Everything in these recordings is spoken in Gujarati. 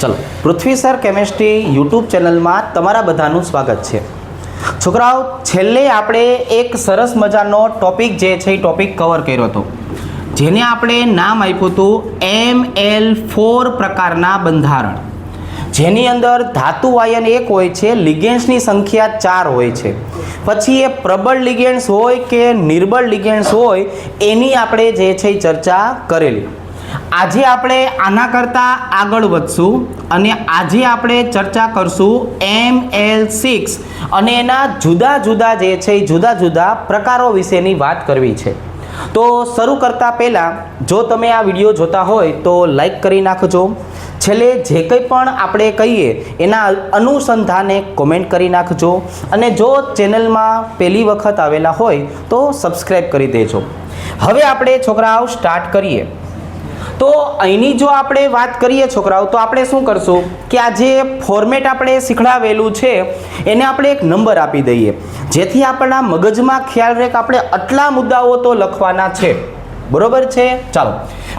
चलो पृथ्वी सर केमिस्ट्री यूट्यूब चैनल में तमारा बधानुं स्वागत है। छोकराओ छेल्ले आपणे एक सरस मजानो टॉपिक जे छे टॉपिक कवर कर्यो हतो, जेने आपणे नाम आप्युं हतुं ML4 प्रकारना बंधारण, जेनी अंदर धातु आयन 1 होय छे, लिगेंड्सनी संख्या 4 होय छे। पछी ए प्रबल लिगेंड्स होय के निर्बल लिगेंड्स होय एनी आपणे जे छे चर्चा करेली। આજે આપણે આના કરતાં આગળ વધશું અને આજે આપણે ચર્ચા કરશું ML6 અને એના જુદા જુદા જે છે જુદા જુદા પ્રકારો વિશેની વાત કરવી છે। તો શરૂ કરતા પહેલા જો તમે આ વિડિયો જોતા હોય તો લાઈક કરી નાખજો, છેલ્લે જે કંઈ પણ આપણે કહીએ એના અનુસંધાને કોમેન્ટ કરી નાખજો અને જો ચેનલમાં પહેલી વખત આવેલા હોય તો સબસ્ક્રાઇબ કરી દેજો। હવે આપણે છોકરાઓ સ્ટાર્ટ કરીએ। तो अहींनी जो आपणे वात करीए छोकराओ तो आपणे शुं करशुं कि आ जे फॉर्मेट आपणे शीखवाडेलुं छे एने आपणे एक नंबर आपी दईए, जेथी आपणा मगजमां ख्याल रहे के आपणे आटला मुद्दाओ तो लखवाना छे, बरोबर छे। चालो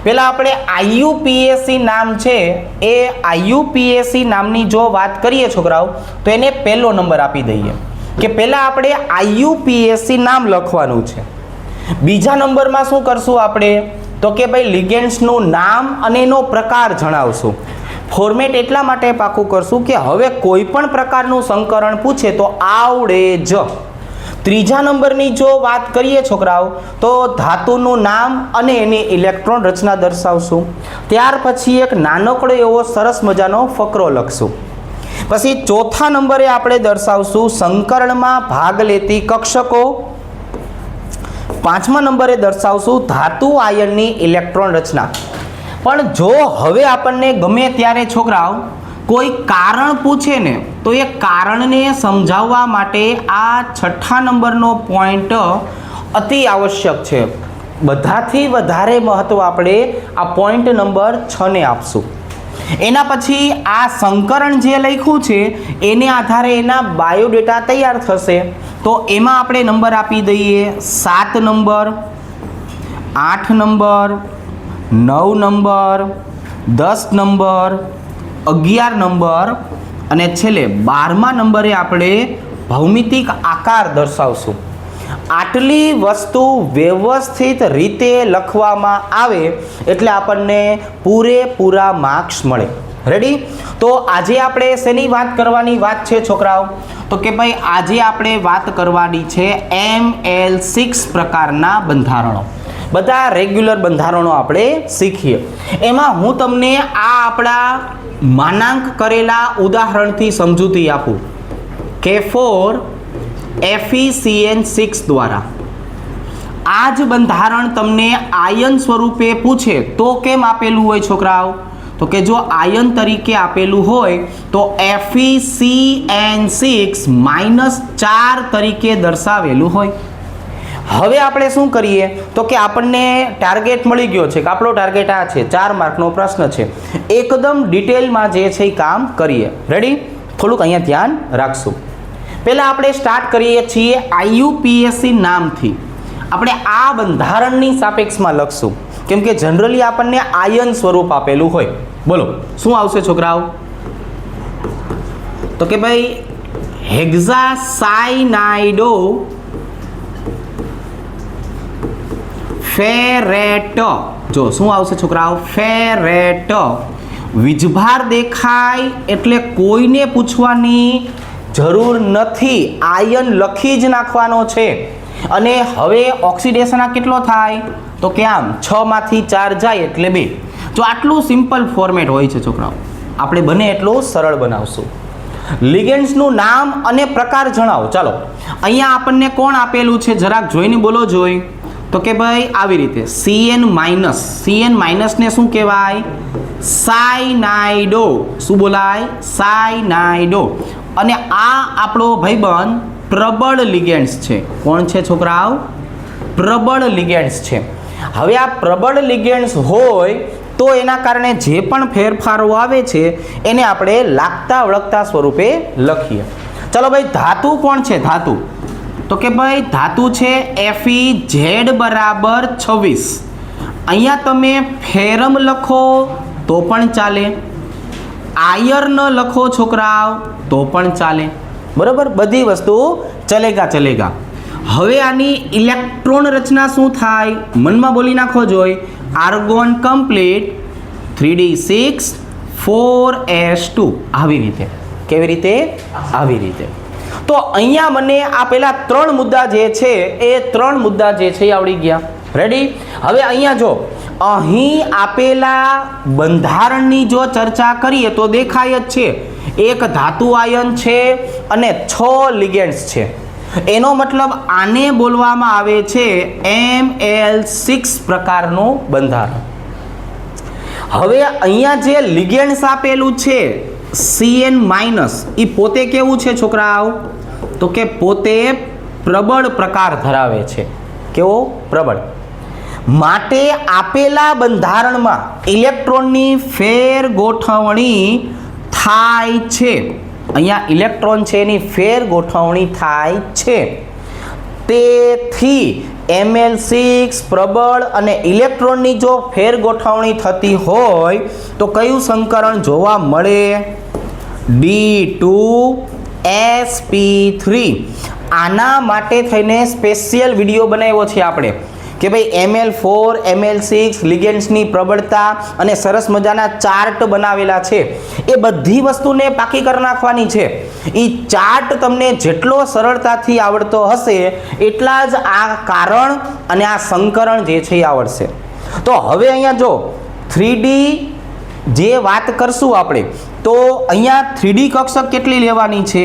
पहेला आपणे IUPAC नाम छे ए IUPAC नामनी जो वात करीए छोकराओ तो एने पहेलो नंबर आपी दईए के पहेला आपणे IUPAC नाम लखवानुं छे। बीजा नंबरमां शुं करशुं आपणे तो कि भाई लिगेंड्सनुं नाम अने एनो प्रकार जणावशुं। फॉर्मेट एटला माटे पाकું करशुं कि हवे कोईपण प्रकारनुं संकरण पूछे तो आवडे ज। त्रीजा नंबरनी जो बात करिए छोकराओ तो धातुनुं नाम अने एनी इलेक्ट्रॉन रचना दर्शावशुं। त्यार पछी एक नानकड़ो एवो सरस मजानो फकरो लखशुं। पछी चौथा नंबरे आपणे दर्शावशुं संकरणमां भाग लेती कक्षको। पांचमा नंबरे दर्शावशुं धातु आयननी इलेक्ट्रॉन रचना। पण जो हवे आपणने गमे त्यारे छोकराओ कोई कारण पूछे ने तो ए कारणने समजाववा माटे आ छठ्ठा नंबरनो पॉइंट अति आवश्यक छे। बधाथी वधारे महत्व आपणे आ पॉइंट नंबर 6 ने आपशुं। एना पछी आ संकरण जे लख्युं छे एने आधारे एना बायोडेटा तैयार थशे तो एमां आपणे नंबर आपी दईए 7 number, 8 number, 9 number, 10 number, 11 number अने छेल्ले 12मा नंबरे आपणे भौमितिक आकार दर्शावशुं। आटली वस्तु व्यवस्थित रीते लखवामां आवे एटले आपणने पूरेपूरा मार्क्स मळे। रेडी? तो आजे आपणे शेनी वात करवानी वात छे छोकराओ तो कि भाई आजे आपणे वात करवानी छे ML6 प्रकारना बंधारणो। बधा रेग्युलर बंधारणो आपणे शीखीए। एमां हूँ तमने आ आपणा मानांक करेला उदाहरणथी समजूती आपूं K4 FeCN6 द्वारा। आज बंधारण तमने आयन स्वरूपे पूछे तो केम आपेलुं होय छोकराओ तो कि जो आयन तरीके आपेलुं होय तो FeCN6 -4 तरीके दर्शावेलुं होय। हवे आपणे शुं करीए तो कि आपणने टार्गेट मळी गयो छे के आपणो टार्गेट आ छे, 4 मार्कनो प्रश्न छे, एकदम डिटेलमां जे छे काम करीए। रेडी? थोडुंक अहींया ध्यान राखशुं। पहला आपणे स्टार्ट करीए छीए IUPAC नामथी। आपणे आ बंधारणनी सापेक्षमां लखशुं केम के जनरली आपणने आयन स्वरूप आपेलुं होय। बोलो शुं आवशे छोकराओ तो कि भाई हेक्सासाइनाइडो फेरेट। जो शुं आवशे छोकराओ फेरेट। वीजभार देखाय एटले कोईने पूछवानी जरूर नहीं, आयन लखी ज नाखवानो छे। अने हवे ऑक्सिडेशन आ केटलो थाय तो के आम 6 मांथी 4 जाय एटले 2। जो आटલું सिंपल फॉर्मेट होय छे छोकराओ आपणे बने एटलो सरळ बनावशुं। लिगेंड्सनुं नाम अने प्रकार जणावो। चालो अहींया आपणने कोण आपेलुं छे જરાક જોઈને बोलो જોઈ तो के भाई આવી રીતે CN- ने શું કહેવાય? સાયનાઇડો। શું બોલાય? સાયનાઇડો। અને આ આપણો ભાઈબંધ પ્રબળ लिगेंड्स છે। કોણ છે છોકરાઓ? પ્રબળ लिगेंड्स છે। હવે આ પ્રબળ लिगेंड्स હોય તો એના કારણે જે પણ ફેરફારો આવે છે એને આપણે લાગતા વળગતા સ્વરૂપે લખીએ। ચલો ભાઈ ધાતુ કોણ છે? ધાતુ તો કે ભાઈ ધાતુ છે FeZ = 26। અહીંયા તમે ફેરમ લખો તો પણ ચાલે, આયર્ન લખો છોકરાઓ તો પણ ચાલે, બરાબર, બધી વસ્તુ ચલેગા. હવે આની ઇલેક્ટ્રોન રચના શું થાય મનમાં બોલી નાખો જોઈ. આર્ગોન કમ્પ્લીટ 3d6 4s2 આવી રીતે. કેવી રીતે? આવી રીતે. તો અહીંયા મને આ પેલા 3 મુદ્દા જે છે એ 3 મુદ્દા જે છે એ આવડી ગયા. રેડી? હવે અહીંયા જો અહીં આપેલા બંધારણની જો ચર્ચા કરીએ તો દેખાય જ છે, એક ધાતુ આયન છે અને 6 લિગેન્ડ્સ છે. એનો મતલબ આને બોલવામાં આવે છે Ml6 પ્રકારનું બંધારણ. હવે અહીંયા જે લિગેન્ડ્સ આપેલું છે Cn- એ પોતે કેવું છે છોકરાઓ? તો કે પોતે પ્રબળ પ્રકાર ધરાવે છે. કેવો? પ્રબળ. માટે આપેલા બંધારણમાં ઇલેક્ટ્રોનની ફેર ગોઠવણી થાય છે. અહીંયા ઇલેક્ટ્રોન છે એની ફેર ગોઠવણી થાય છે. તેથી Ml6 પ્રબળ અને ઇલેક્ટ્રોનની જો ફેર ગોઠવણી થતી હોય તો કયું સંકરણ જોવા મળે? D2sp3. આના માટે થઈને સ્પેશિયલ વિડીયો બનાવ્યો છે આપણે કે ભાઈ Ml4 Ml6 લિગેન્ડ્સની પ્રબળતા અને સરસ મજાના ચાર્ટ બનાવેલા છે. એ બધી વસ્તુને પાકી કરી નાખવાની છે. એ ચાર્ટ તમને જેટલો સરળતાથી આવડતો હશે એટલા જ આ કારણ અને આ સંકરણ જે છે એ આવડશે. તો હવે અહીંયા જો 3D જે વાત કરશું આપણે તો અહીંયા 3D કક્ષક કેટલી લેવાની છે?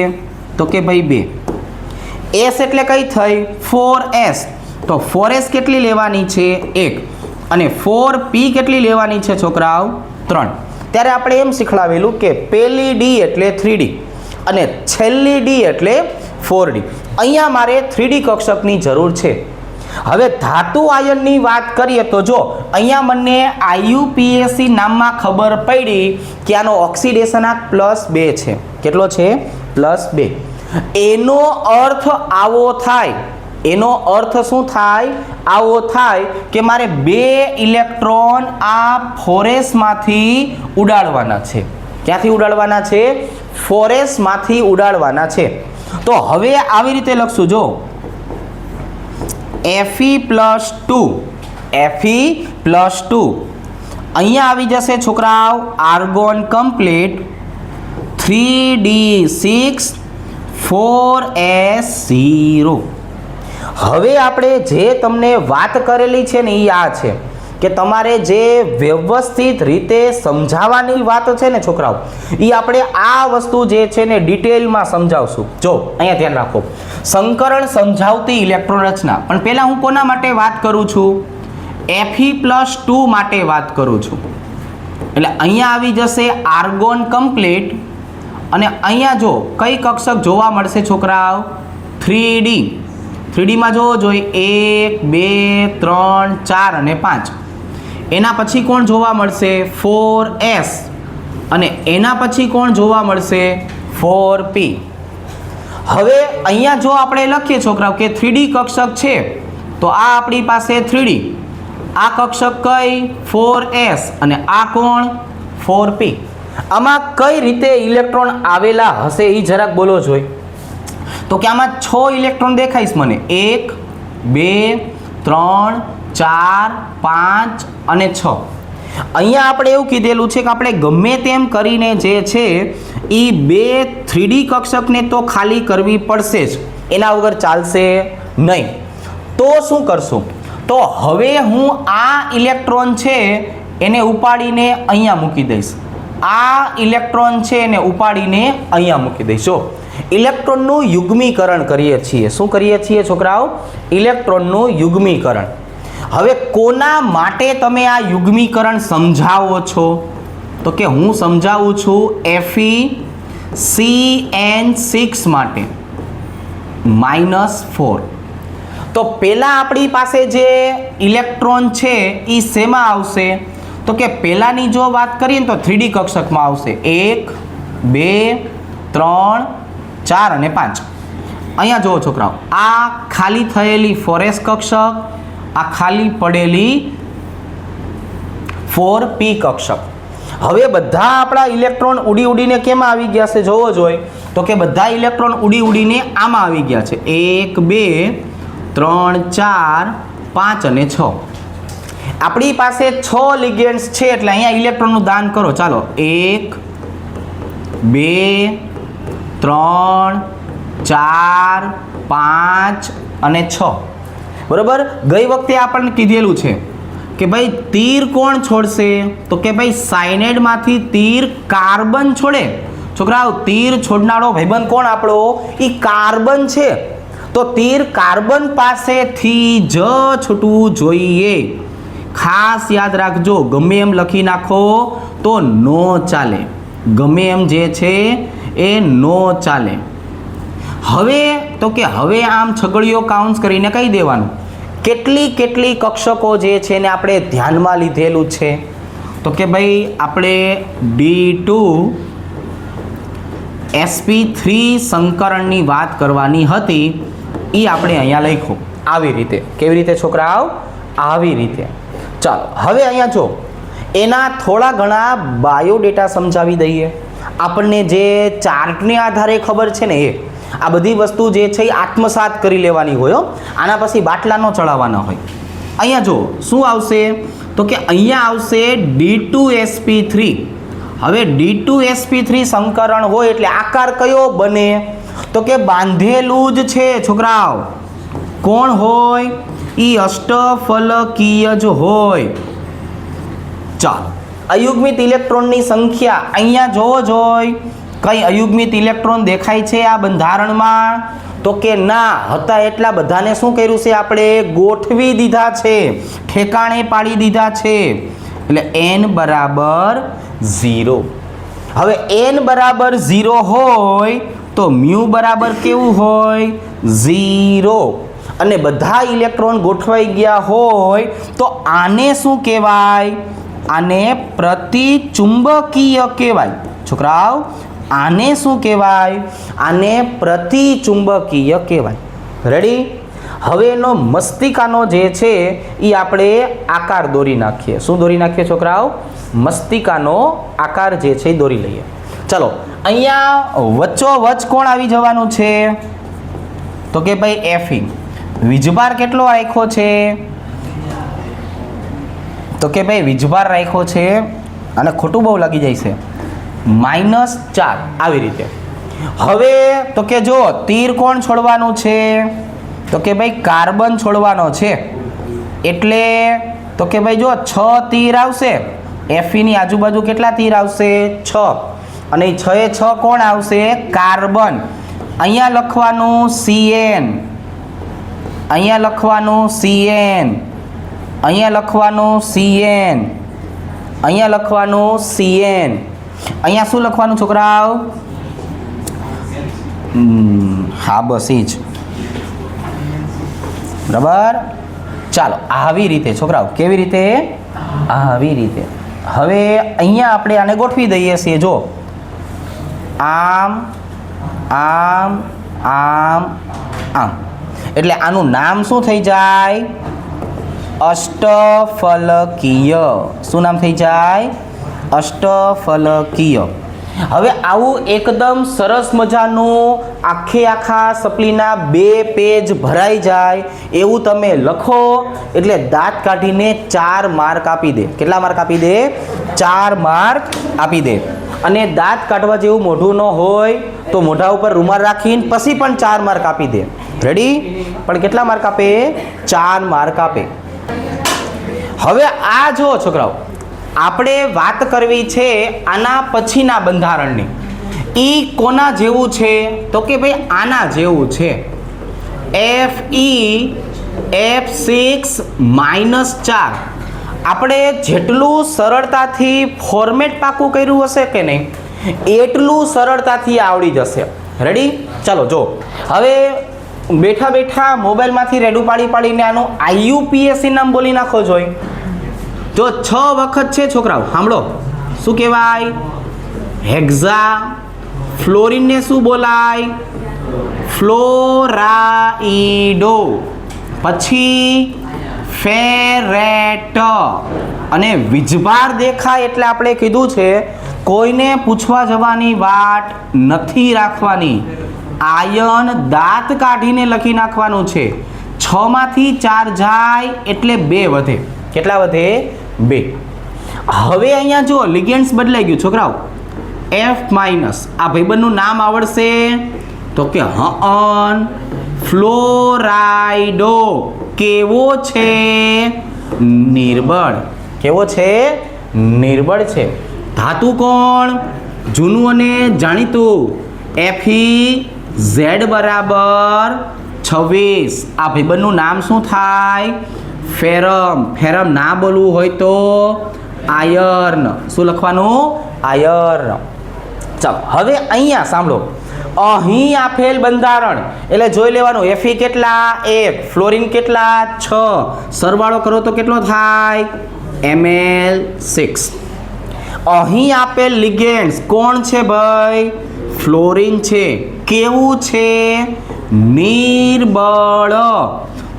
તો કે ભાઈ 2. S એટલે કઈ થઈ? 4s. તો 4s કેટલી લેવાની છે? 1. અને 4p કેટલી લેવાની છે છોકરાઓ? 3. ત્યારે આપણે એમ શીખવાડેલું કે પહેલી D એટલે 3D અને છેલ્લી D એટલે 4D. અહીંયા મારે 3D કક્ષકની જરૂર છે. હવે ધાતુ આયનની વાત કરીએ તો જો અહીંયા મને IUPAC નામમાં ખબર પડી કે આનો ઓક્સિડેશનાંક +2 છે. કેટલો છે? +2. એનો અર્થ આવો થાય. એનો અર્થ શું થાય? આવો થાય કે મારે 2 ઇલેક્ટ્રોન આ 4s માંથી ઉડાડવાના છે. ક્યાંથી ઉડાડવાના છે? 4s માંથી ઉડાડવાના છે. તો હવે આવી રીતે લખશું જો Fe+2 અહીંયા આવી જશે છોકરાઓ આર્ગોન કમ્પ્લીટ 3d6 4s0. હવે આપણે જે તમને વાત કરેલી છે ને એ આ છે કે તમારે જે વ્યવસ્થિત રીતે સમજાવવાની વાત છે ને છોકરાઓ એ આપણે આ વસ્તુ જે છે ને ડિટેલમાં સમજાવશું. જો અહીંયા ધ્યાન રાખો, સંકરણ સમજાવતી ઇલેક્ટ્રોન રચના. પણ પહેલા હું કોના માટે વાત કરું છું? Fe+2 માટે વાત કરું છું. એટલે અહીંયા આવી જશે આર્ગોન કમ્પ્લીટ અને અહીંયા જો કઈ કક્ષક જોવા મળશે છોકરાઓ? 3D. 3D માં જોવો જોઈએ 1 2 3 4 અને 5. એના પછી કોણ જોવા મળશે? 4s. અને એના પછી કોણ જોવા મળશે? 4p. હવે અહીંયા જો આપણે લખીએ છોકરાઓ કે 3D કક્ષક છે તો આ આપણી પાસે 3D, આ કક્ષક કઈ? 4s અને આ કોણ? 4p. આમાં કઈ રીતે ઇલેક્ટ્રોન આવેલા હશે એ જરાક બોલો જોઈ. તો કે આમાં 6 ઇલેક્ટ્રોન દેખાઈશ મને. 1 2 3 4 5 અને 6. અહીંયા આપણે એવું કીધેલું છે કે આપણે ગમે તેમ કરીને જે છે એ 2 3D કક્ષકને તો ખાલી કરવી પડશે જ, એના વગર ચાલશે નહીં. તો શું કરશું? તો હવે હું આ ઇલેક્ટ્રોન છે એને ઉપાડીને અહીંયા મૂકી દઈશ. આ ઇલેક્ટ્રોન છે એને ઉપાડીને અહીંયા મૂકી દઈશ. જો ઇલેક્ટ્રોનનું યુગ્મીકરણ કરીએ છીએ. શું કરીએ છીએ છોકરાઓ? ઇલેક્ટ્રોનનું યુગ્મીકરણ. હવે કોના માટે તમે આ યુગ્મીકરણ સમજાવો છો? તો કે હું સમજાવું છું FeCN6 માટે -4. તો પહેલા આપણી પાસે જે ઇલેક્ટ્રોન છે એ શેમાં આવશે? તો કે પહેલાની જો વાત કરીએ તો 3D કક્ષકમાં આવશે. 1 2 3 4 અને 5. અહીંયા જુઓ છોકરાઓ, આ ખાલી થયેલી 4s કક્ષક, આ ખાલી પડેલી 4p કક્ષક. હવે બધા આપણા ઇલેક્ટ્રોન ઉડી ઉડીને કેમાં આવી ગયા છે જોવો જોઈએ તો કે બધા ઇલેક્ટ્રોન ઉડી ઉડીને આમાં આવી ગયા છે 1 2 3 4 5 અને 6 આપણી પાસે 6 લિગેન્ડ્સ છે એટલે અહીંયા ઇલેક્ટ્રોનનું દાન કરો ચાલો 1 2 3 4 5 અને 6 બરોબર ગઈ વખતે આપણને કીધેલું છે કે ભાઈ તીર કોણ છોડશે તો કે ભાઈ સાયનાઇડમાંથી તીર કાર્બન છોડે છોકરાઓ તીર છોડનારો ભાઈબંધ કોણ આપણો એ કાર્બન છે તો તીર કાર્બન પાસેથી જ છૂટવું જોઈએ ખાસ યાદ રાખજો ગમે એમ લખી નાખો તો નો ચાલે ગમે એમ જે છે એ નો ચાલે હવે તો કે હવે આમ છગડીઓ કાઉન્સ કરીને કહી દેવાનું કેટલી કક્ષકો જે છે ને આપણે ધ્યાનમાં લીધેલું છે તો કે ભાઈ આપણે D2 sp3 સંકરણની વાત કરવાની હતી એ આપણે અહીંયા લખ્યું આવી રીતે કેવી રીતે છોકરાઓ આવી રીતે ચાલો હવે અહીંયા જો એના થોડા ઘણા બાયોડેટા સમજાવી દઈએ આપણને જે ચાર્ટને આધારે ખબર છે ને એ આ બધી વસ્તુ જે છે એ આત્મસાત કરી લેવાની હોય આના પછી બાટલા ન ચડાવવાના હોય અહીંયા જો શું આવશે તો કે અહીંયા આવશે D2sp3 હવે D2sp3 સંકરણ હોય એટલે આકાર કયો બને તો કે બાંધેલું જ છે છોકરાઓ કોણ હોય ઈ અષ્ટફલકીય જ હોય ચાલો અયુગ્મિત ઇલેક્ટ્રોનની સંખ્યા અહીંયા જોવો જોઈ કઈ અયુગ્મિત ઇલેક્ટ્રોન દેખાય છે આ બંધારણમાં તો કે ના હતા એટલા બધાને શું કર્યું છે આપણે ગોઠવી દીધા છે ઠેકાણે પાડી દીધા છે એટલે n બરાબર 0 હવે n બરાબર 0 હોય તો મ્યુ બરાબર કેવું હોય 0 અને બધા ઇલેક્ટ્રોન ગોઠવાઈ ગયા હોય તો આને શું કહેવાય આને પ્રતિચુંબકીય કહેવાય છોકરાઓ આને શું કહેવાય આને પ્રતિચુંબકીય કહેવાય રેડી હવે એનો મસ્તિકાનો જે છે એ આપણે આકાર દોરી નાખીએ શું દોરી નાખીએ છોકરાઓ મસ્તિકાનો આકાર જે છે એ દોરી લઈએ ચલો અહીંયા વચ્ચોવચ્ચ કોણ આવી જવાનું છે તો કે ભાઈ Fe વીજભાર કેટલો રાખ્યો છે તો કે ભાઈ વીજભાર રાખ્યો છે અને ખોટું બહુ લાગી જાય છે -4 આવી રીતે હવે તો કે જો તીર કોણ છોડવાનું છે તો કે ભાઈ કાર્બન છોડવાનો છે એટલે તો કે ભાઈ જો 6 તીર આવશે Fe ની આજુબાજુ કેટલા તીર આવશે 6 અને 6 એ 6 કોણ આવશે કાર્બન અહીંયા લખવાનું Cn અહીંયા લખવાનું Cn અહીંયા લખવાનું Cn અહીંયા લખવાનું Cn અહીંયા શું લખવાનું છોકરાઓ હા બસ એ જ બરાબર ચાલો આવી રીતે છોકરાઓ કેવી રીતે આવી રીતે હવે અહીંયા આપણે આને ગોઠવી દઈએ છીએ જો આમ આમ આમ આમ એટલે આનું નામ શું થઈ જાય અષ્ટફલકીય શું નામ થઈ જાય અષ્ટફલકીય હવે આવું એકદમ સરસ મજાનું આખા સપ્લીના 2 પેજ ભરાઈ જાય એવું તમે લખો એટલે દાંત કાઢીને 4 માર્ક આપી દે કેટલા માર્ક આપી દે 4 માર્ક આપી દે અને દાંત કાઢવા જેવું મોઢું ન હોય તો મોઢા ઉપર રૂમાલ રાખીને પછી પણ 4 માર્ક આપી દે રેડી પણ કેટલા માર્ક આપે 4 માર્ક આપે હવે આ જો છોકરાઓ આપણે વાત કરવી છે આના પછીના બંધારણની ઈ કોના જેવું છે તો કે ભાઈ આના જેવું છે Fe(F6-4) આપણે જેટલું સરળતાથી ફોર્મેટ પાકું કર્યું હશે કે નહીં એટલું સરળતાથી આવડી જશે રેડી ચાલો જો હવે બેઠા બેઠા મોબાઈલમાંથી રેડું પાડીને આનું IUPAC નામ બોલી નાખો જોઈ જો 6 વખત છે છોકરાઓ સાંભળો શું કહેવાય હેક્ઝા ફ્લોરિનને શું બોલાય ફ્લોરાઇડો પછી ફેરેટ. અને વીજભાર દેખાય એટલે આપણે કીધું છે કોઈને પૂછવા જવાની વાટ નથી રાખવાની. આયન દાંત કાઢીને લખી નાખવાનું છે. 6 માંથી 4 જાય એટલે 2 વધે. કેટલા વધે? 2. હવે અહીંયા જો લિગેન્ડ્સ બદલાઈ ગયું છોકરાઓ. F- આ ભાઈબંધનું નામ આવડશે તો કે ફ્લોરાઇડો. કેવો છે? નિર્બળ. કેવો છે? નિર્બળ છે. ધાતુ કોણ? જૂનું અને જાણીતું Fe Z બરાબર 26. આ ભાઈબંધનું નામ શું થાય? ફેરમ. ફેરમ ના બોલવું હોય તો આયર્ન. શું લખવાનું? આયર્ન. ચાલો હવે અહીંયા સાંભળો. અહીં આપેલ બંધારણ એટલે જોઈ લેવાનું. Fe કેટલા? 1. ફ્લોરિન કેટલા? 6. સરવાળો કરો તો કેટલો થાય? Ml6. અહીં આપેલ લિગેન્ડ્સ કોણ છે ભાઈ? ફ્લોરિન છે. કેવું છે? નિર્બળ.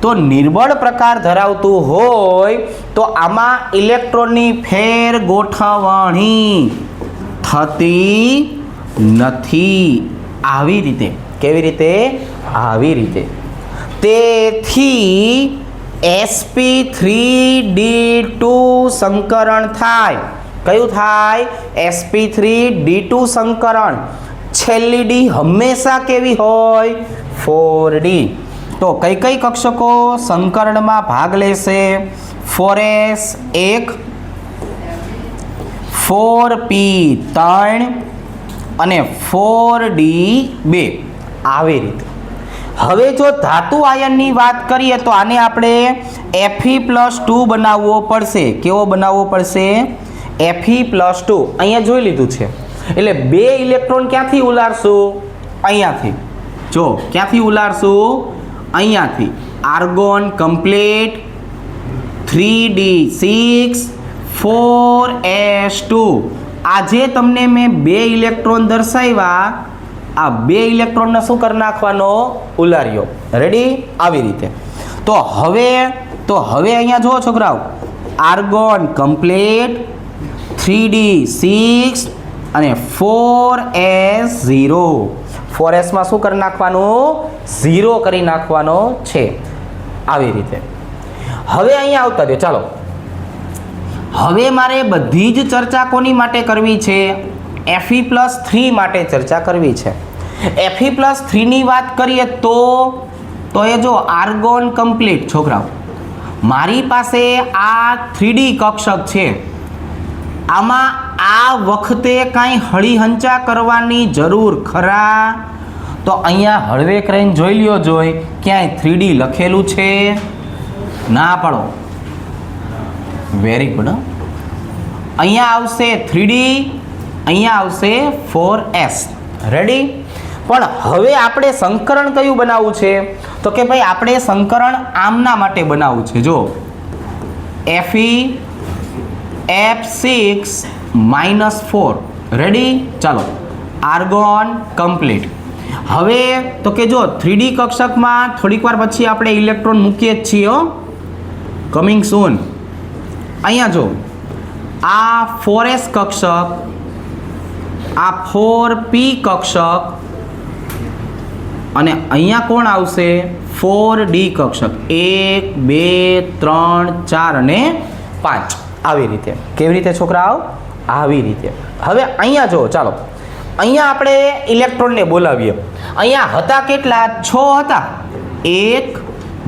તો નિર્બળ પ્રકાર ધરાવતું હોય તો આમાં ઇલેક્ટ્રોનની ફેર ગોઠવણી થતી નથી. આવી રીતે. કેવી રીતે? આવી રીતે. તેથી sp3d2 સંકરણ થાય. કયું થાય? sp3d2 સંકરણ. છેલ્લી ડી હંમેશા કેવી હોય? 4d. તો કઈ કઈ કક્ષકો સંકરણમાં ભાગ લેશે? 4s 1, 4p 3 અને 4d 2. આવી રીતે. હવે જો ધાતુ આયનની વાત કરીએ તો આને આપણે Fe+2 બનાવવો પડશે. કેવો બનાવવો પડશે? Fe+2. અહીંયા જોઈ લીધું છે. એટલે 2 ઇલેક્ટ્રોન ક્યાંથી ઉલાડશું? અહીંયાથી. જો ક્યાંથી ઉલાડશું? અહીંયાથી. Argon complete 3d6 4s2. આજે તમને મેં 2 ઇલેક્ટ્રોન દર્શાવ્યા. આ 2 ઇલેક્ટ્રોનને શું કરી નાખવાનો? ઉલાર્યો. રેડી? આવી રીતે. તો હવે અહીંયા જુઓ છોકરાઓ. આર્ગોન કમ્પ્લીટ 3d6 અને 4s0. 4s માં શું કરી નાખવાનું? 0 કરી નાખવાનો છે. આવી રીતે. હવે અહીંયા આવતા દો. ચાલો હવે મારે બધી જ ચર્ચા કોની માટે કરવી છે? Fe+3 માટે ચર્ચા કરવી છે. Fe+3 ની વાત કરીએ તો એ જો આર્ગોન કમ્પ્લીટ છોકરાઓ. મારી પાસે આ 3D કક્ષક છે. આમાં આ વખતે કાંઈ હળીહંચા કરવાની જરૂર ખરા? તો અહીંયા હળવે કરીને જોઈ લ્યો. જોઈ ક્યાંય 3D લખેલું છે? ના પાડો. Very good. અહીંયા આવશે 3D, અહીંયા આવશે 4s. રેડી? પણ હવે આપણે સંકરણ કયું બનાવવું છે? તો કે ભાઈ આપણે સંકરણ આમના માટે બનાવવું છે. જો F6-4. રેડી? ચાલો આર્ગોન કમ્પ્લીટ. હવે તો કે જો 3D કક્ષકમાં થોડીક વાર પછી આપણે ઇલેક્ટ્રોન મૂકીએ જ છીએ. કમિંગ સૂન. અહીંયા જો આ 4s કક્ષક, આ 4p કક્ષક અને અહીંયા કોણ આવશે? 4d કક્ષક. 1 2 3 4 અને 5. આવી રીતે. કેવી રીતે છોકરાઓ? આવી રીતે. હવે અહીંયા જો ચાલો અહીંયા આપણે ઇલેક્ટ્રોનને બોલાવીએ. અહીંયા હતા કેટલા? 6 હતા. 1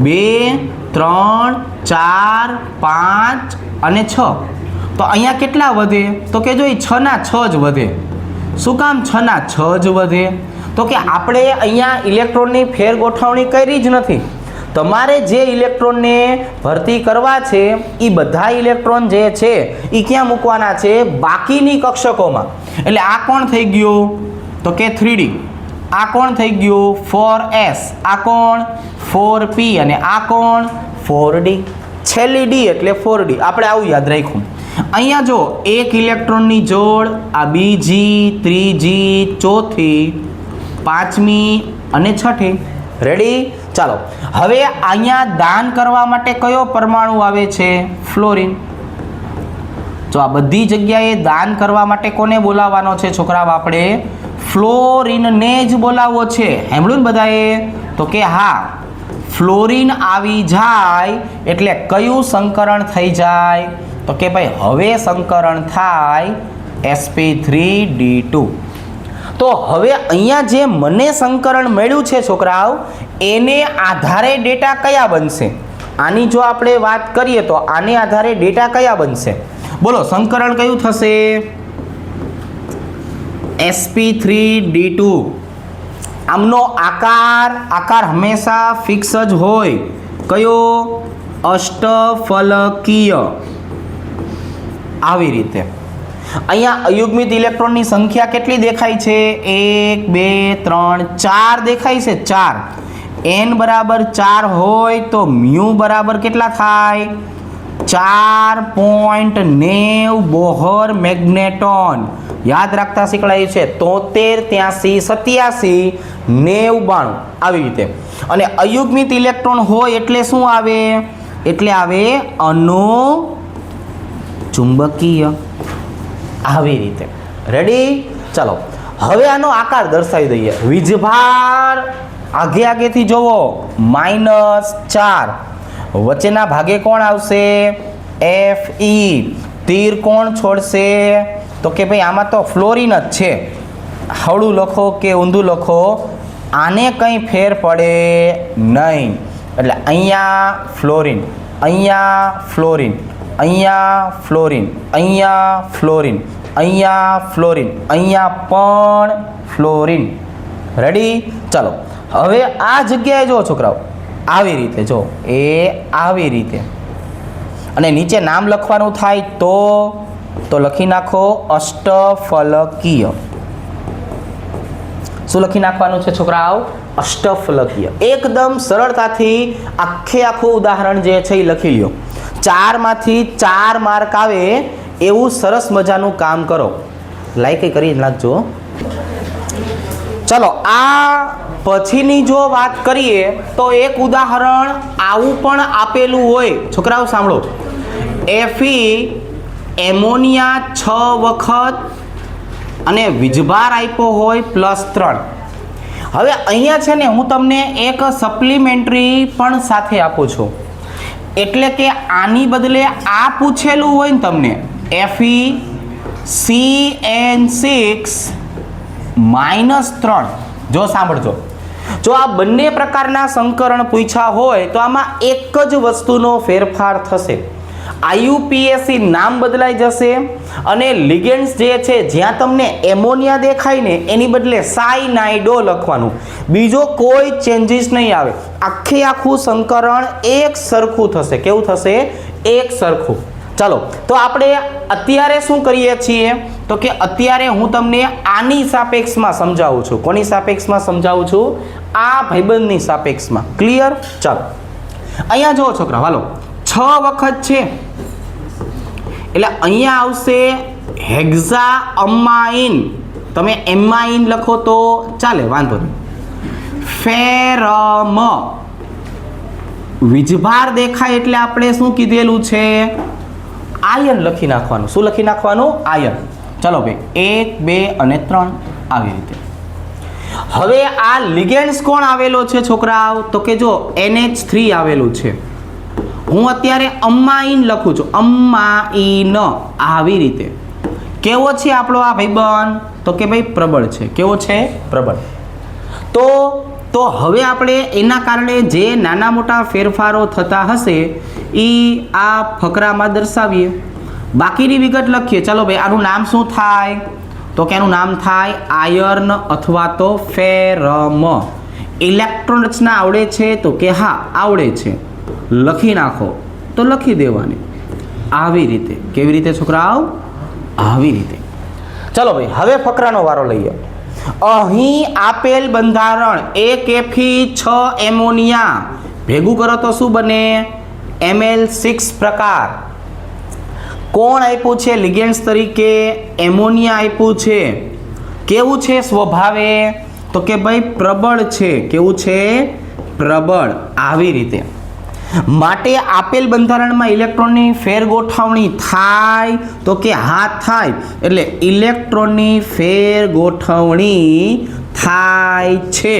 2 3 4 5 અને 6. તો અહીંયા કેટલા વધે? તો કે જો 6 ના 6 જ વધે. શું કામ 6 ના 6 જ વધે? તો કે આપણે અહીંયા ઇલેક્ટ્રોનની ફેર ગોઠવણી કરી જ નથી. તમારે જે ઇલેક્ટ્રોનને ભરતી કરવા છે એ બધા ઇલેક્ટ્રોન જે છે એ ક્યાં મૂકવાના છે? બાકીની કક્ષકોમાં. એટલે આ કોણ થઈ ગયું? તો કે 3D. આ કોણ થઈ ગયું? 4s. આ કોણ? 4p. અને આ કોણ? 4d. છેલ્લી d એટલે 4d. આપણે આવું યાદ રાખ્યું. અહીંયા જો એક ઇલેક્ટ્રોનની જોડ, આ બીજી, ત્રીજી, ચોથી, પાંચમી અને છઠ્ઠી. રેડી? ચાલો હવે અહીંયા દાન કરવા માટે કયો પરમાણુ આવે છે? ફ્લોરિન. જો આ બધી જગ્યાએ દાન કરવા માટે કોને બોલાવવાનો છે છોકરાઓ? આપણે ફ્લોરિનને જ બોલાવવો છે. સાંભળ્યું ને બધાએ? તો કે હા, ફ્લોરિન આવી જાય એટલે કયું સંકરણ થઈ જાય? તો કે ભાઈ હવે સંકરણ થાય sp3d2. તો હવે અહીંયા જે મને સંકરણ મળ્યું છે છોકરાઓ, એને આધારે ડેટા કયા બનશે? આની જો આપણે વાત કરીએ તો આને આધારે ડેટા કયા બનશે? બોલો, સંકરણ કયું થશે? sp3d2. આમનો આકાર હંમેશા ફિક્સ જ હોય. કયો? અષ્ટફલકીય. આવી રીતે અહીંયા અયુગ્મિત ઇલેક્ટ્રોનની સંખ્યા કેટલી દેખાય છે? 1 2 3 4 દેખાય છે. 4. n બરાબર 4 હોય તો મ્યુ બરાબર કેટલા થાય? 4.9 બોહર મેગ્નેટોન. યાદ રાખતા શીખવાડ્યું છે 73 83 87 90 92 આવી રીતે. અને અયુગ્મિત ઇલેક્ટ્રોન હોય એટલે શું આવે? એટલે આવે અણુ ચુંબકીય. આવી રીતે. રેડી? ચાલો હવે આનો આકાર દર્શાવી દઈએ. વીજભાર આગેથી જોવો -4. વચ્ચેના ભાગે કોણ આવશે? Fe. તીર કોણ છોડશે? તો કે ભાઈ આમાં તો ફ્લોરિન જ છે. હળું લખો કે ઊંધું લખો, આને કંઈ ફેર પડે નહીં. એટલે અહીંયા ફ્લોરિન, અહીંયા ફ્લોરિન, અહીંયા ફ્લોરિન, અહીંયા ફ્લોરિન, અહીંયા ફ્લોરિન, અહીંયા પણ ફ્લોરિન. રેડી? ચાલો હવે આ જગ્યાએ જો છોકરાઓ, આવી રીતે જો, એ આવી રીતે. અને નીચે નામ લખવાનું થાય તો લખી નાખો અષ્ટફલકીય. શું લખી નાખવાનું છે છોકરાઓ? અષ્ટફલકીય. એકદમ સરળતાથી આખું ઉદાહરણ જે છે એ લખી લ્યો. 4 માંથી 4 માર્ક આવે એવું સરસ મજાનું કામ કરો. લાઈક કરી નાખજો. ચલો આ પછીની જો વાત કરીએ તો એક ઉદાહરણ આવું પણ આપેલું હોય. છોકરાઓ સાંભળો. Fe એમોનિયા 6 વખત અને વીજભાર આપ્યો હોય +3. હવે અહીંયા છે ને હું તમને એક સપ્લિમેન્ટરી પણ સાથે આપું છું. એટલે કે આની બદલે આ પૂછેલું હોય ને તમને FeCN6 -3. જો સાંભળજો, જો આ બંને પ્રકારના સંકરણ પૂછ્યા હોય તો આમાં એક જ વસ્તુનો ફેરફાર થશે. IUPAC નામ બદલાઈ જશે અને લિગેન્ડ્સ જે છે જ્યાં તમને એમોનિયા દેખાય ને એની બદલે સાયનાઇડો લખવાનું. બીજો કોઈ ચેન્જીસ નહીં આવે. આખું સંકરણ એક સરખું થશે. કેવું થશે? એક સરખું. ચાલો તો આપણે અત્યારે શું કરીએ છીએ? તો કે અત્યારે હું તમને આની સાપેક્ષમાં સમજાવું છું. કોની સાપેક્ષમાં સમજાવું છું? આ ભાઈબંધની સાપેક્ષમાં. ક્લિયર? ચાલો અહીંયા જુઓ છોકરા, હાલો 6 વખત છે એટલે અહીંયા આવશે હેક્ઝા અમાઇન. તમે એમાઇન લખો તો ચાલે, વાંધો નહીં. ફેરમ. વીજભાર દેખાય એટલે આપણે શું કીધેલું છે? આયન લખી નાખવાનું. શું લખી નાખવાનું? આયન. ચલો ભાઈ 1 2 અને 3 આવી રીતે. હવે આ લિગેન્ડ્સ કોણ આવેલો છે છોકરાઓ? તો કે જો NH3 આવેલું છે. હું અત્યારે અમ્માઈન લખું છું. અમ્માઈન. આવી રીતે. કેવો છે આપણો આ ભાઈબંધ? તો કે ભાઈ પ્રબળ છે. કેવો છે? પ્રબળ. તો હવે આપણે એના કારણે જે નાના મોટા ફેરફારો થતા હશે એ આ ફકરામાં દર્શાવીએ. બાકીની વિગત લખીએ. ચાલો ભાઈ આનું નામ શું થાય? તો કે આનું નામ થાય આયર્ન અથવા તો ફેરમ. ઇલેક્ટ્રોન રચના આવડે છે? તો કે હા આવડે છે. લખી નાખો તો લખી દેવાની. આવી રીતે. કેવી રીતે છોકરાઓ? આવી રીતે. ચલો ભાઈ હવે ફકરાનો વારો લઈએ. અહીં આપેલ બંધારણ 1 Fe 6 એમોનિયા ભેગું કરો તો શું બને? Ml6 પ્રકાર. કોણ આપ્યું છે લિગેન્ડ્સ તરીકે? એમોનિયા આપ્યું છે. કેવું છે સ્વભાવે? તો કે ભાઈ પ્રબળ છે. કેવું છે? પ્રબળ, આવી રીતે. માટે આપેલ બંધારણમાં ઇલેક્ટ્રોનની ફેરગોઠવણી થાય તો કે હા થાય, એટલે ઇલેક્ટ્રોનની ફેરગોઠવણી થાય છે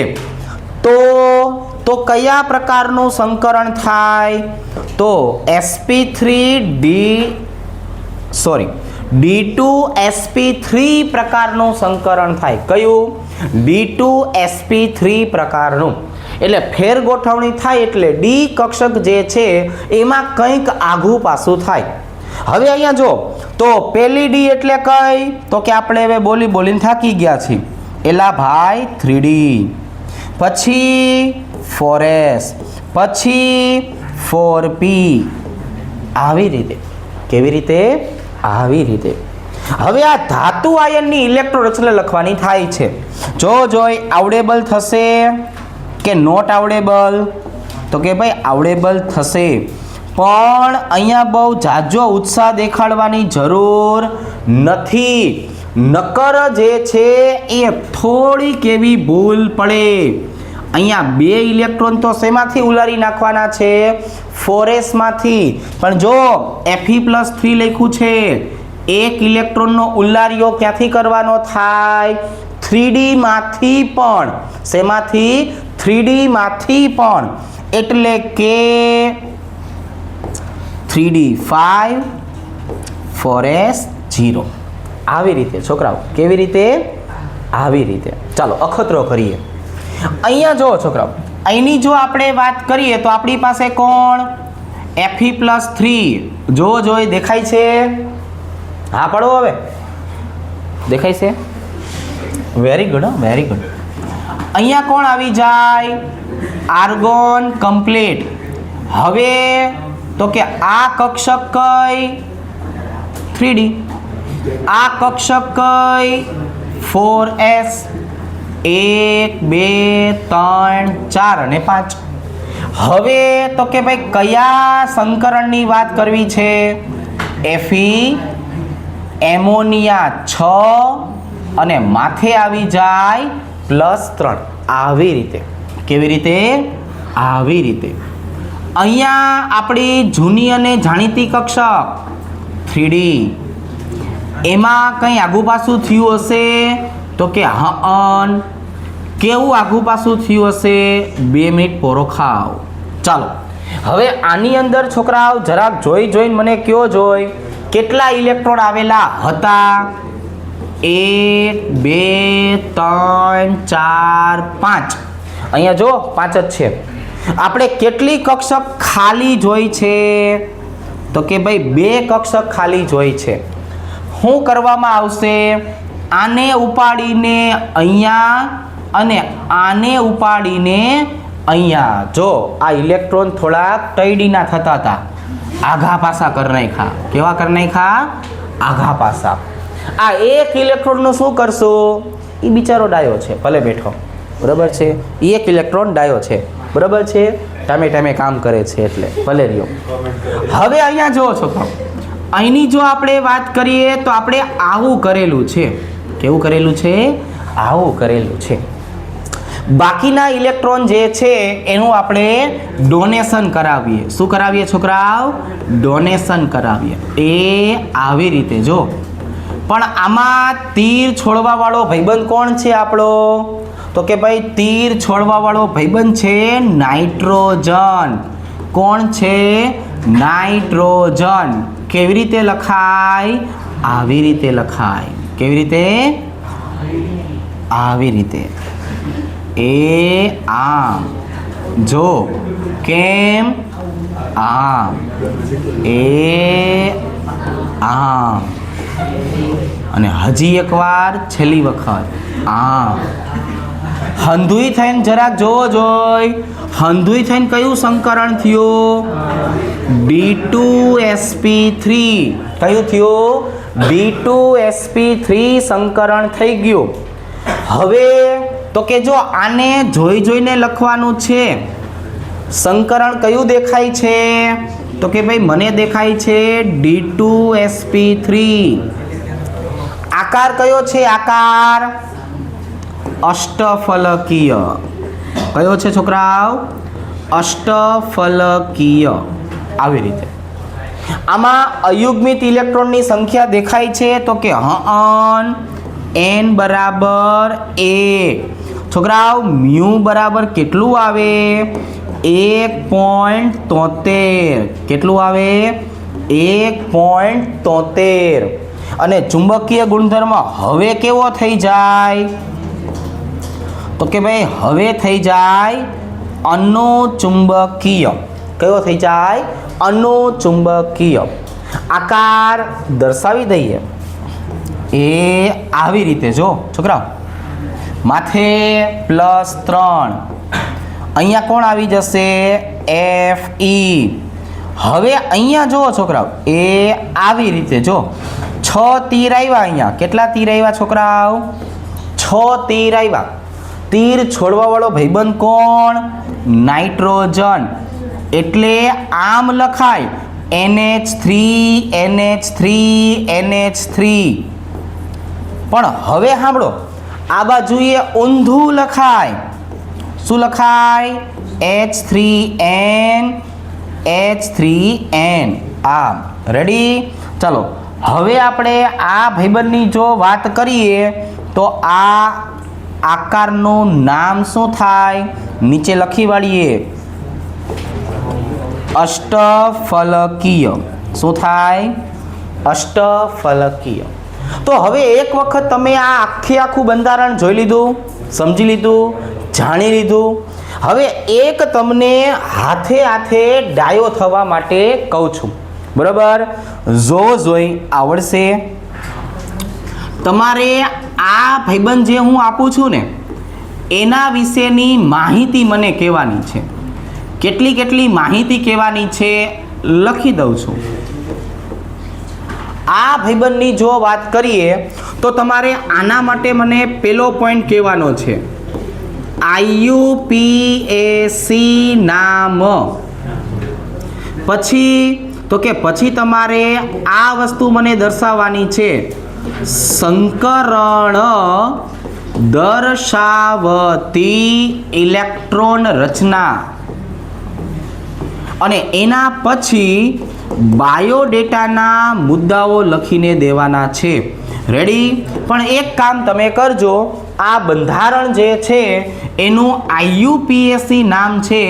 તો કયા પ્રકારનું સંકરણ થાય? તો D2sp3 પ્રકારનું સંકરણ થાય. કયું? D2sp3 પ્રકારનું. એટલે ફેર ગોઠવણી થાય એટલે ડી કક્ષક જે છે એમાં કંઈક આઘું પાછું થાય. હવે અહીંયા જો તો પહેલી ડી એટલે કઈ? તો કે આપણે હવે બોલીને થાકી ગયા છીએ. એલા ભાઈ 3D, પછી 4s, પછી 4p, આવી રીતે. કેવી રીતે? આવી રીતે. હવે આ ધાતુ આયનની ઇલેક્ટ્રોન રચના લખવાની થાય છે. જોઈ આવડેબલ થશે કે નોટ આવડેબલ? તો કે ભાઈ આવડેબલ થશે, પણ અહીંયા બહુ જાજો ઉત્સાહ દેખાડવાની જરૂર નથી. નકર જે છે એ થોડીક એવી ભૂલ પડે. અહીંયા 2 ઇલેક્ટ્રોન તો શેમાંથી ઉલારી નાખવાના છે? 4s માંથી. પણ જો Fe+3 લખ્યું છે, એક ઇલેક્ટ્રોનનો ઉલારીઓ ક્યાંથી કરવાનો થાય? 3D માંથી પણ. શેમાંથી? 3D માંથી પણ. એટલે કે 3D 5, 4s 0. આવી રીતે છોકરાઓ. કેવી રીતે? આવી રીતે. ચાલો અખતરો કરીએ. અહીંયા જો છોકરાઓ, અહીંની જો આપણે વાત કરીએ તો આપણી પાસે કોણ? Fe+3. જોઈ દેખાય છે? હા પડો હવે. દેખાય છે? Very good, very good. અહીંયા કોણ આવી જાય? Argon complete. હવે તો કે આ કક્ષક કઈ? 3D. આ કક્ષક કઈ? 4s. 1 2 3 4 અને 5. હવે તો કે ભાઈ કયા સંકરણની વાત કરવી છે? Fe, એમોનિયા 6 અને માથે આવી જાય +3. આવી રીતે. કેવી રીતે? આવી રીતે. અહીંયા આપણી જૂની અને જાણીતી કક્ષક 3D, એમાં કંઈ આઘું પાછું થયું હશે? તો કે હન. કેવું આઘું પાછું થયું હશે? 2 મિનિટ પોરો ખાવ. ચાલો હવે આની અંદર છોકરાઓ જરાક જોઈને મને કયો જોઈ કેટલા ઇલેક્ટ્રોન આવેલા હતા? 1 2 3 4 5. અહીંયા જો 5 જ છે. આપણે કેટલી કક્ષક ખાલી જોઈ છે? તો કે ભાઈ 2 કક્ષક ખાલી જોઈ છે. શું કરવામાં આવશે? આને ઉપાડીને અહીંયા અને આને ઉપાડીને અહીંયા. જો આ ઇલેક્ટ્રોન થોડાક ટઈડીના થતા હતા, આઘા પાસા કરી નાખ્યા. કેવા કરી નાખ્યા? આઘા પાસા. આ એક ઇલેક્ટ્રોનનું શું કરશો? એ બિચારો ડાયો છે, ભલે બેઠો, બરાબર છે. એક ઇલેક્ટ્રોન ડાયો છે, બરાબર છે. ટામે કામ કરે છે એટલે ભલે રહ્યો. હવે અહીંયા જુઓ છોકરાઓ, અહીંની જો આપણે વાત કરીએ તો આપણે આવું કરેલું છે. કેવું કરેલું છે? આવું કરેલું છે. બાકીના ઇલેક્ટ્રોન જે છે એનું આપણે ડોનેશન કરાવીએ. શું કરાવીએ છોકરાઓ? ડોનેશન કરાવીએ. એ આવી રીતે જો. પણ આમાં તીર છોડવા વાળો ભાઈબંધ કોણ છે આપણો? તો કે ભાઈ તીર છોડવા વાળો ભાઈબંધ છે નાઇટ્રોજન. કોણ છે? નાઇટ્રોજન. કેવી રીતે લખાય? આવી રીતે લખાય. કેવી રીતે? આવી રીતે. એ આમ. જો કેમ? આમ. એ આમ. અને હજી એકવાર છેલ્લી વખત આમ. હંધુઈ થઈને જરાક જોઈ. હંધુઈ થઈને કયું સંકરણ થયું? D2sp3. કયું થયું? D2sp3 સંકરણ થઈ ગયું. હવે તો કે જો આને જોઈને લખવાનું છે. સંકરણ કયું દેખાય છે? તો કે ભાઈ મને દેખાય છે D2sp3. આકાર કયો છે? આકાર અષ્ટફલકીય. કયો છે છોકરાઓ? અષ્ટફલકીય આવી રીતે. આમાં અયુગ્મિત ઇલેક્ટ્રોનની સંખ્યા દેખાય છે તો કે n બરાબર 1. છોકરાઓ મ્યુ બરાબર કેટલું આવે? 1.73. કેટલું આવે? 1.73. અને ચુંબકીય ગુણધર્મ હવે કેવો થઈ જાય? તો કે ભાઈ હવે થઈ જાય અનુચુંબકીય. કયો થઈ જાય? અનુચુંબકીય. આકાર દર્શાવી દઈએ એ આવી રીતે. જો છોકરાઓ, માથે +3, અહીંયા કોણ આવી જશે? Fe. હવે અહીંયા જુઓ છોકરાઓ, એ આવી રીતે. જો 6 તીર આવ્યા અહીંયા. કેટલા તીર આવ્યા છોકરાઓ? 6 તીર આવ્યા. તીર છોડવા વાળો ભાઈબંધ કોણ? નાઇટ્રોજન. એટલે આમ લખાય NH3 NH3 NH3. પણ હવે સાંભળો, આ બાજુએ ઊંધું લખાય. શું લખાય? H3N H3N. આમ. રેડી? ચાલો હવે આપણે આ ભાઈબંધની જો વાત કરીએ તો આ આકારનું નામ શું થાય? નીચે લખી વાળીએ. અષ્ટફલકીય. શું થાય? અષ્ટફલકીય. તો હવે એક વખત તમે આ આખું બંધારણ જોઈ લીધું, સમજી લીધું, જાણી લીધું. હવે એક તમને હાથે હાથે ડાયો થવા માટે કહું છું. બરાબર? જોઈ આવડશે. તમારે આ ભાઈબંધ જે હું આપું છું ને એના વિશેની માહિતી મને કહેવાની છે. કેટલી માહિતી કહેવાની છે લખી દઉં છું. આ ભાઈબંધની જો વાત કરીએ તો તમારે આના માટે મને પહેલો પોઈન્ટ કહેવાનો છે. IUPAC નામ. પછી તમારે આ વસ્તુ મને દર્શાવવાની છે. સંકરણ દર્શાવતી ઇલેક્ટ્રોન રચના. અને એના પછી બાયોડેટાના મુદ્દાઓ લખીને દેવાના છે. રેડી? પણ એક કામ તમે કરજો, આ બંધારણ જે છે એનું IUPAC નામ છે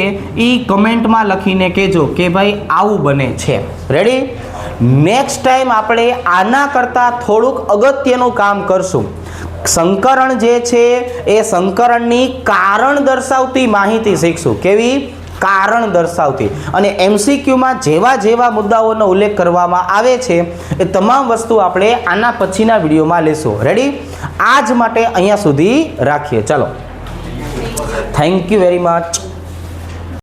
એ કમેન્ટમાં લખીને કહેજો કે ભાઈ આવું બને છે. રેડી? નેક્સ્ટ ટાઈમ આપણે આના કરતાં થોડુંક અગત્યનું કામ કરશું. સંકરણ જે છે એ સંકરણની કારણ દર્શાવતી માહિતી શીખશું. કેવી? કારણ દર્શાવતી. અને MCQમાં જેવા મુદ્દાઓનો ઉલ્લેખ કરવામાં આવે છે એ તમામ વસ્તુ આપણે આના પછીના વિડીયોમાં લેશું. રેડી? આજ માટે અહીંયા સુધી રાખીએ. ચાલો, થેન્ક યુ વેરી મચ.